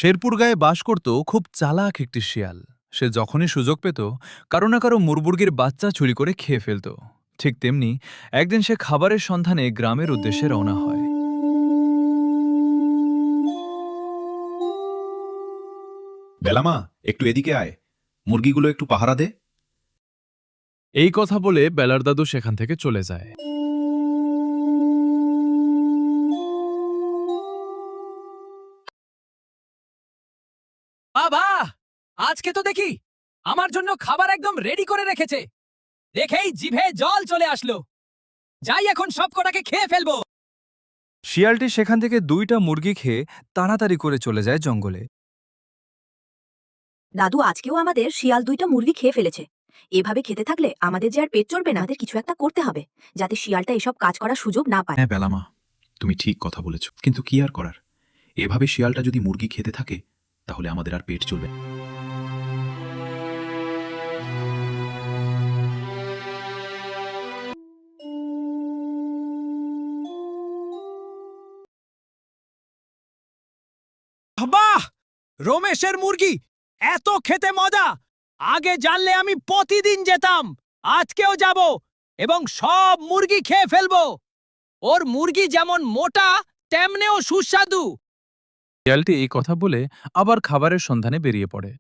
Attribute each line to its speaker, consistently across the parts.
Speaker 1: শেরপুর গায়ে বাস করত খুব চালাক একটি শিয়াল। সে যখনই সুযোগ পেত কারো না কারো মুরগির বাচ্চা চুরি করে খেয়ে ফেলত। ঠিক তেমনি একদিন সে খাবারের সন্ধানে গ্রামের উদ্দেশ্যে রওনা হয়।
Speaker 2: বেলামা, একটু এদিকে আয়, মুরগিগুলো একটু পাহারা দে।
Speaker 1: এই কথা বলে বেলার দাদু সেখান থেকে চলে যায়।
Speaker 3: বাবা, আজকে তো দেখি আমার জন্য খাবার একদম রেডি করে রেখেছে। দেখেই জিভে জল চলে আসলো। যাই এখন সব কটাকে খেয়ে ফেলবো।
Speaker 4: শিয়ালটি সেখান থেকে 2টা মুরগি খেয়ে তাড়াতাড়ি করে চলে যায় জঙ্গলে।
Speaker 5: দাদু আজকেও আমাদের শিয়াল 2টা মুরগি খেয়ে ফেলেছে। এভাবে খেতে থাকলে আমাদের যে আর পেট চলবে না। আমাদের কিছু একটা করতে হবে যাতে শিয়ালটা এসব কাজ করার সুযোগ না পায়।
Speaker 2: হ্যাঁ বেলামা, তুমি ঠিক কথা বলেছ, কিন্তু কি আর করার। এভাবে শিয়ালটা যদি মুরগি খেতে থাকে তাহলে আমাদের আর পেট চলবে না।
Speaker 3: বাহ, রমেশের মুরগি এত খেতে মজা! আগে জানলে আমি প্রতিদিন যেতাম। আজকেও যাব এবং সব মুরগি খেয়ে ফেলবো। ওর মুরগি যেমন মোটা তেমনেও সুস্বাদু।
Speaker 1: শিয়ালটি এই কথা বলে আবার খাবারের সন্ধানে বেরিয়ে পড়ে।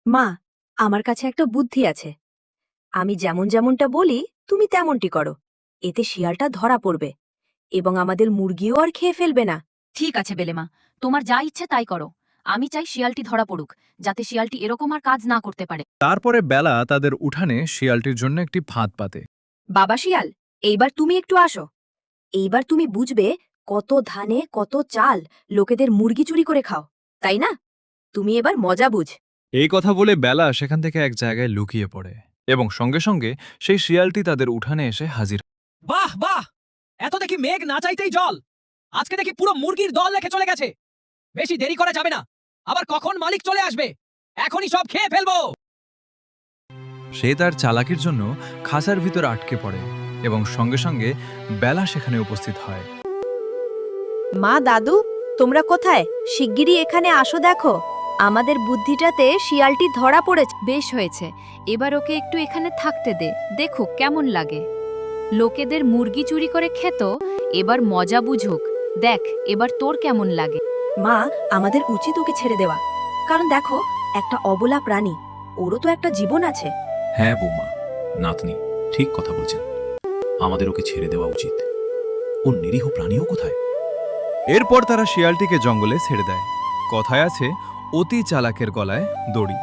Speaker 5: মা, আমার কাছে একটা বুদ্ধি আছে। আমি যেমনটা বলি তুমি তেমনটি করো। এতে শিয়ালটা ধরা পড়বে এবং আমাদের মুরগিও আর খেয়ে ফেলবে না।
Speaker 6: ঠিক আছে বেলেমা, তোমার যা ইচ্ছে তাই করো। আমি চাই শিয়ালটি ধরা পড়ুক, যাতে শিয়ালটি এরকম আর কাজ না করতে পারে।
Speaker 1: তারপরে বেলা তাদের উঠানে শিয়ালটির জন্য একটি ফাঁদ পাতে।
Speaker 5: বাবা শিয়াল, এইবার তুমি একটু আসো। এইবার তুমি বুঝবে কত ধানে কত চাল লোকেদের মুরগি চুরি করে খাও, তাই না? তুমি এবার মজা বুঝ।
Speaker 1: এই কথা বলে বেলা সেখান থেকে এক জায়গায় লুকিয়ে পড়ে এবং সঙ্গে সঙ্গে সেই শিয়ালটি তাদের উঠানে এসে হাজির।
Speaker 3: বাহ বাহ, এত দেখি মেঘ না চাইতেই জল। আজকে দেখি পুরো মুরগির দল রেখে চলে গেছে। বেশি দেরি করা যাবে না। আবার কখন মালিক চলে আসবে, এখনই সব খেয়ে ফেলবো।
Speaker 1: সে তার চালাকির জন্য খাঁচার ভিতর আটকে পড়ে এবং সঙ্গে সঙ্গে বেলা সেখানে উপস্থিত হয়।
Speaker 5: মা, দাদু, তোমরা কোথায়? শিগগিরই এখানে আসো, দেখো আমাদের বুদ্ধিটাতে শিয়ালটি ধরা পড়েছে।
Speaker 6: বেশ হয়েছে, এবার ওকে একটু এখানে থাকতে দে, দেখুক কেমন লাগে। লোকেদের মুরগি চুরি করে খেত, এবার মজা বুঝুক। দেখ এবার তোর কেমন লাগে।
Speaker 5: মা, আমাদের উচিত ওকে ছেড়ে দেওয়া, কারণ দেখো একটা অবলা প্রাণী, ওরও তো একটা জীবন আছে।
Speaker 2: হ্যাঁ বৌমা, নাতনি ঠিক কথা বলছেন, আমাদের ওকে ছেড়ে দেওয়া উচিত। ও নিরীহ প্রাণীও কোথায়।
Speaker 1: এরপর তারা শিয়ালটিকে জঙ্গলে ছেড়ে দেয়। কথায় আছে, অতি চালাকের গলায় দড়ি।